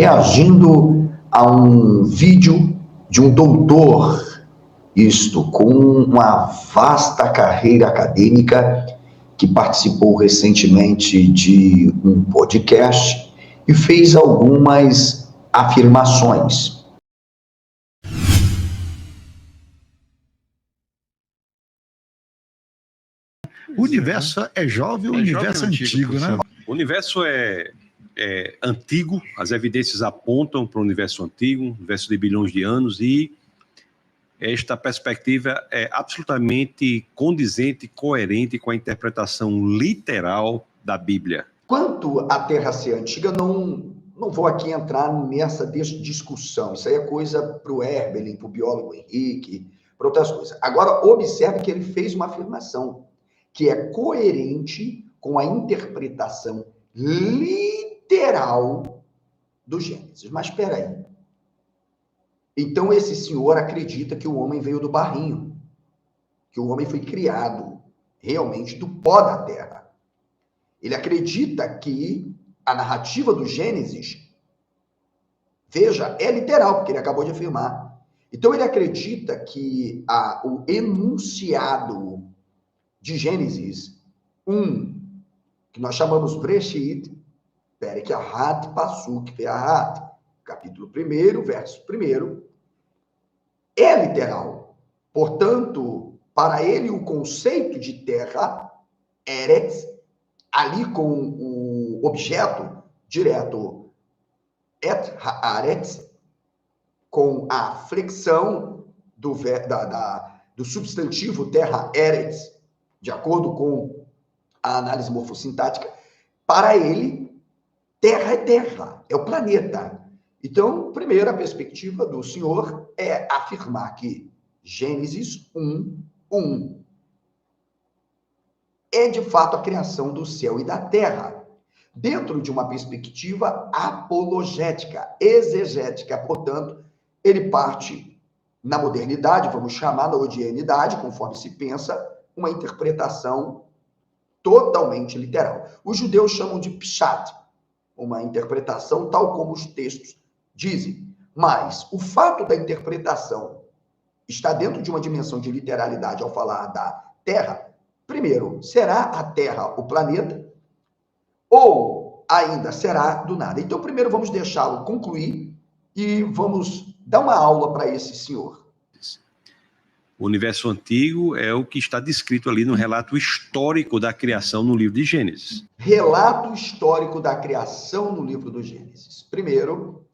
reagindo a um vídeo de um doutor, isto com uma vasta carreira acadêmica, que participou recentemente de um podcast e fez algumas afirmações. O universo é jovem, o universo é antigo, né? O universo é antigo, as evidências apontam para o universo antigo, um universo de bilhões de anos, e esta perspectiva é absolutamente condizente, coerente com a interpretação literal da Bíblia. Quanto à Terra ser antiga, não vou aqui entrar nessa discussão. Isso aí é coisa para o Herbelin, para o biólogo Henrique, para outras coisas. Agora, observe que ele fez uma afirmação que é coerente com a interpretação literal do Gênesis. Mas espera aí. Então, esse senhor acredita que o homem veio do barrinho, que o homem foi criado realmente do pó da terra. Ele acredita que a narrativa do Gênesis, veja, é literal, porque ele acabou de afirmar. Então, ele acredita que o enunciado de Gênesis 1, que nós chamamos Breshit, Perek Ahat Pasuk Ve'ahat, capítulo 1, verso 1, é literal. Portanto, para ele, o conceito de terra, Eretz, ali com o objeto direto, Et Haaretz, com a flexão do substantivo terra, Eretz, de acordo com a análise morfossintática, para ele, terra é terra, é o planeta. Então, primeiro, a perspectiva do senhor é afirmar que Gênesis 1:1 é, de fato, a criação do céu e da terra, dentro de uma perspectiva apologética, exegética. Portanto, ele parte na modernidade, vamos chamar na odianidade, conforme se pensa, uma interpretação totalmente literal. Os judeus chamam de pshat, uma interpretação tal como os textos dizem. Mas o fato da interpretação estar dentro de uma dimensão de literalidade ao falar da Terra, primeiro, será a Terra o planeta? Ou ainda será do nada? Então, primeiro vamos deixá-lo concluir e vamos dar uma aula para esse senhor. O universo antigo é o que está descrito ali no relato histórico da criação no livro de Gênesis. Relato histórico da criação no livro do Gênesis. Primeiro,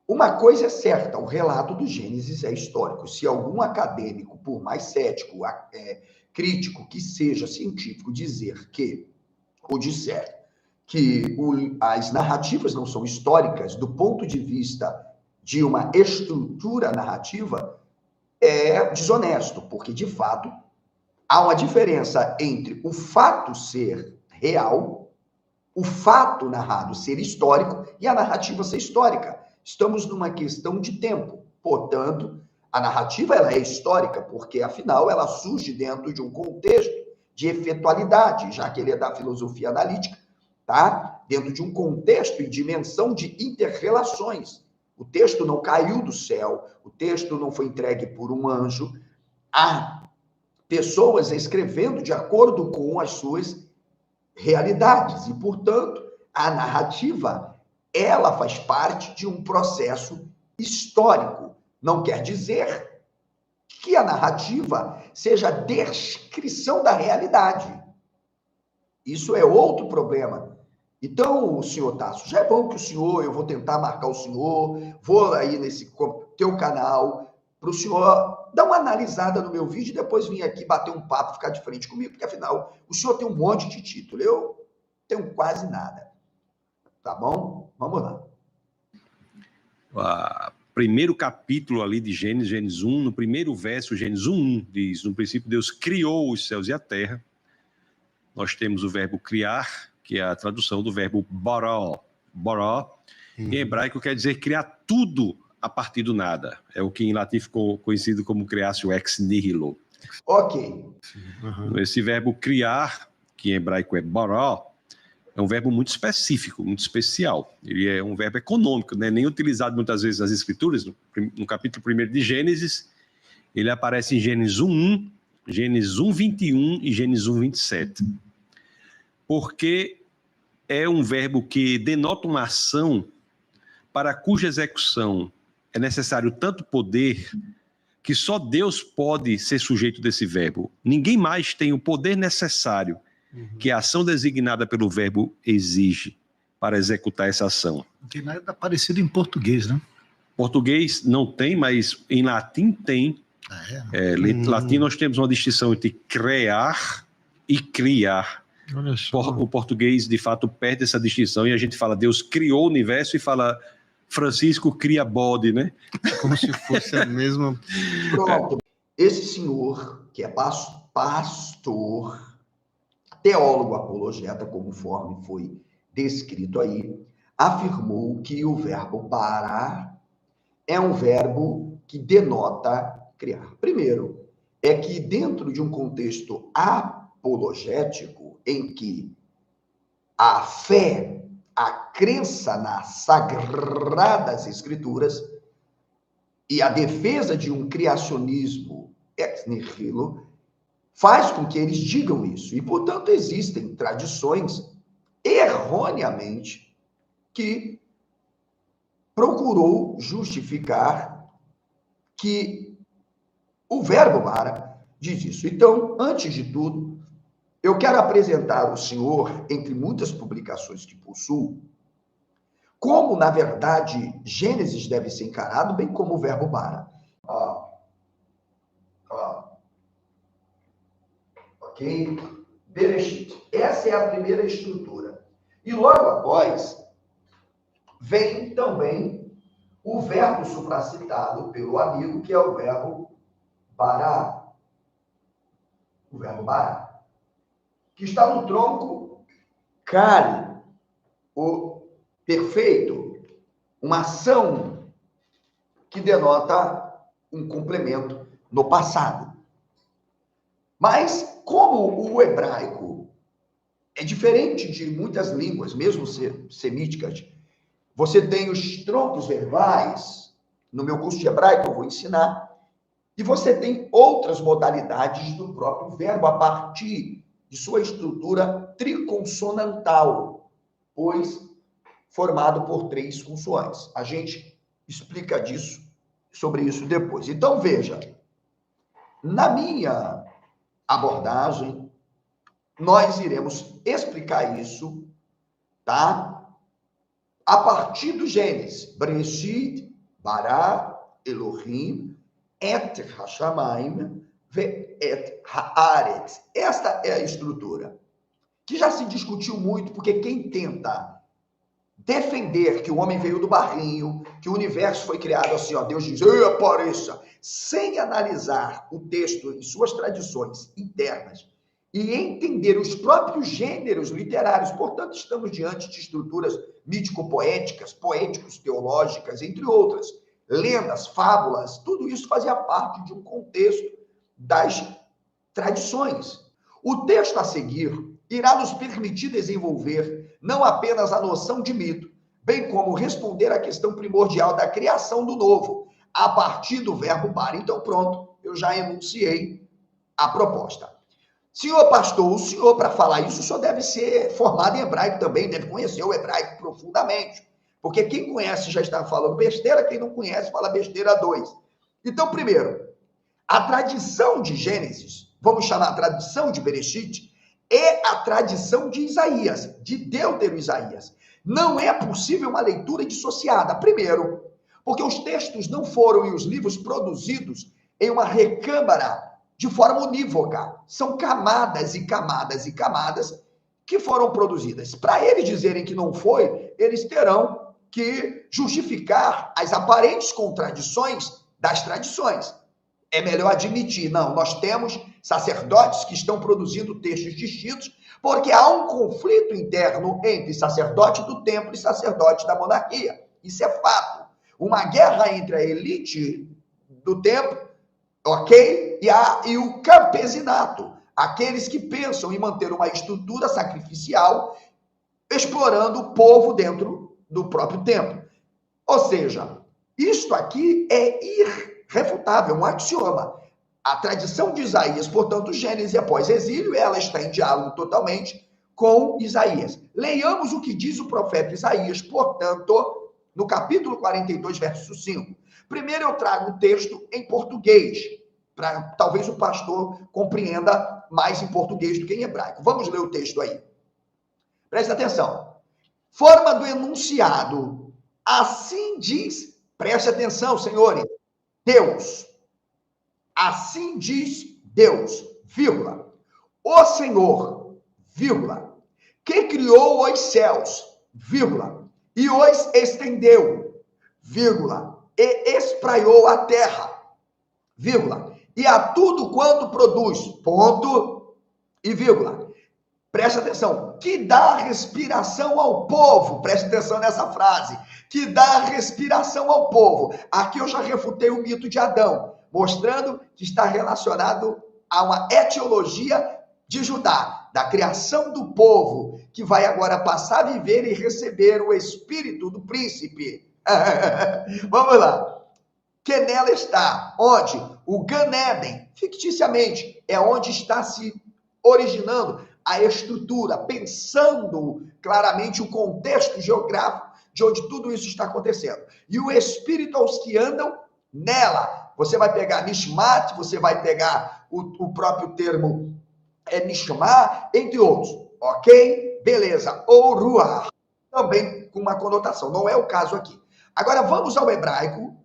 uma coisa é certa, o relato do Gênesis é histórico. Se algum acadêmico, por mais cético, crítico que seja, científico, disser que as narrativas não são históricas do ponto de vista de uma estrutura narrativa, é desonesto, porque, de fato, há uma diferença entre o fato ser real, o fato narrado ser histórico e a narrativa ser histórica. Estamos numa questão de tempo. Portanto, a narrativa ela é histórica, porque, afinal, ela surge dentro de um contexto de efetualidade, já que ele é da filosofia analítica, tá? Dentro de um contexto e dimensão de inter-relações. O texto não caiu do céu, o texto não foi entregue por um anjo. Há pessoas escrevendo de acordo com as suas realidades e, portanto, a narrativa, ela faz parte de um processo histórico. Não quer dizer que a narrativa seja a descrição da realidade. Isso é outro problema. Então, senhor Tasso, já é bom que o senhor, eu vou tentar marcar o senhor, vou aí nesse teu canal, para o senhor dar uma analisada no meu vídeo e depois vir aqui bater um papo, ficar de frente comigo, porque afinal, o senhor tem um monte de título, eu tenho quase nada. Tá bom? Vamos lá. Primeiro capítulo ali de Gênesis, Gênesis 1, no primeiro verso, Gênesis 1, diz: no princípio Deus criou os céus e a terra. Nós temos o verbo criar, que é a tradução do verbo boró. Boró, em hebraico, quer dizer criar tudo a partir do nada. É o que em latim ficou conhecido como criatio ex nihilo. Ok. Esse verbo criar, que em hebraico é boró, é um verbo muito específico, muito especial. Ele é um verbo econômico, né? Nem utilizado muitas vezes nas Escrituras. No capítulo 1 de Gênesis, ele aparece em Gênesis 1:1, Gênesis 1:21 e Gênesis 1:27. Porque é um verbo que denota uma ação para cuja execução é necessário tanto poder que só Deus pode ser sujeito desse verbo. Ninguém mais tem o poder necessário que a ação designada pelo verbo exige para executar essa ação. Não tem nada parecido em português, né? Português não tem, mas em latim tem. Latim nós temos uma distinção entre criar e criar. Olha só. O português, de fato, perde essa distinção e a gente fala Deus criou o universo e fala Francisco cria bode, né? Como se fosse a mesma... Pronto. Esse senhor, que é pastor, teólogo apologeta, conforme foi descrito aí, afirmou que o verbo parar é um verbo que denota criar. Primeiro, é que dentro de um contexto apologético, em que a fé, a crença nas sagradas escrituras e a defesa de um criacionismo ex nihilo faz com que eles digam isso. E, portanto, existem tradições erroneamente que procurou justificar que o verbo bara diz isso. Então, antes de tudo, eu quero apresentar ao senhor, entre muitas publicações que possuo, como, na verdade, Gênesis deve ser encarado, bem como o verbo bara. Ok? Bereshit. Essa é a primeira estrutura. E logo após, vem também o verbo supracitado pelo amigo, que é o verbo bara. O verbo bara. Que está no tronco kali, o perfeito, uma ação que denota um complemento no passado. Mas, como o hebraico é diferente de muitas línguas, mesmo semíticas, você tem os troncos verbais, no meu curso de hebraico eu vou ensinar, e você tem outras modalidades do próprio verbo a partir de sua estrutura triconsonantal, pois formado por 3 consoantes. A gente explica sobre isso depois. Então, veja, na minha abordagem, nós iremos explicar isso, tá? A partir do Gênesis. Bereshit, bara, Elohim, et hashamayim, et haaretz. Esta é a estrutura, que já se discutiu muito, porque quem tenta defender que o homem veio do barrinho, que o universo foi criado assim, ó, Deus diz, apareça, sem analisar o texto e suas tradições internas e entender os próprios gêneros literários. Portanto, estamos diante de estruturas mítico-poéticas, poéticos-teológicas, entre outras, lendas, fábulas, tudo isso fazia parte de um contexto das tradições. O texto a seguir irá nos permitir desenvolver não apenas a noção de mito, bem como responder à questão primordial da criação do novo, a partir do verbo bara. Então, pronto, eu já enunciei a proposta. Senhor pastor, o senhor, para falar isso, o senhor deve ser formado em hebraico também, deve conhecer o hebraico profundamente, porque quem conhece já está falando besteira, quem não conhece fala besteira 2. Então, primeiro, a tradição de Gênesis, vamos chamar a tradição de Bereshit, é a tradição de Isaías, de Deutero-Isaías. Não é possível uma leitura dissociada. Primeiro, porque os textos não foram e os livros produzidos em uma recâmara de forma unívoca. São camadas e camadas e camadas que foram produzidas. Para eles dizerem que não foi, eles terão que justificar as aparentes contradições das tradições. É melhor admitir, não, nós temos sacerdotes que estão produzindo textos distintos, porque há um conflito interno entre sacerdote do templo e sacerdote da monarquia. Isso é fato. Uma guerra entre a elite do templo, ok? E o campesinato, aqueles que pensam em manter uma estrutura sacrificial explorando o povo dentro do próprio templo. Ou seja, isto aqui é irrefutável, um axioma. A tradição de Isaías, portanto, Gênesis após exílio, ela está em diálogo totalmente com Isaías. Leiamos o que diz o profeta Isaías, portanto, no capítulo 42, verso 5. Primeiro eu trago o texto em português, para talvez o pastor compreenda mais em português do que em hebraico. Vamos ler o texto aí. Presta atenção. Forma do enunciado. Assim diz, preste atenção, senhores, Deus. Assim diz Deus, vírgula, o Senhor, vírgula, que criou os céus, vírgula, e os estendeu, vírgula, e espraiou a terra, vírgula, e a tudo quanto produz, ponto, e vírgula. Presta atenção, que dá respiração ao povo, presta atenção nessa frase, que dá respiração ao povo. Aqui eu já refutei o mito de Adão, mostrando que está relacionado a uma etiologia de Judá, da criação do povo, que vai agora passar a viver e receber o espírito do príncipe. Vamos lá. Que nela está, onde? O Gan Eden, ficticiamente, é onde está se originando a estrutura, pensando claramente o contexto geográfico de onde tudo isso está acontecendo. E o espírito aos que andam nela. Você vai pegar Nishmat, você vai pegar o próprio termo Nishma, entre outros. Ok? Beleza. Ou Ruach, também com uma conotação. Não é o caso aqui. Agora vamos ao hebraico.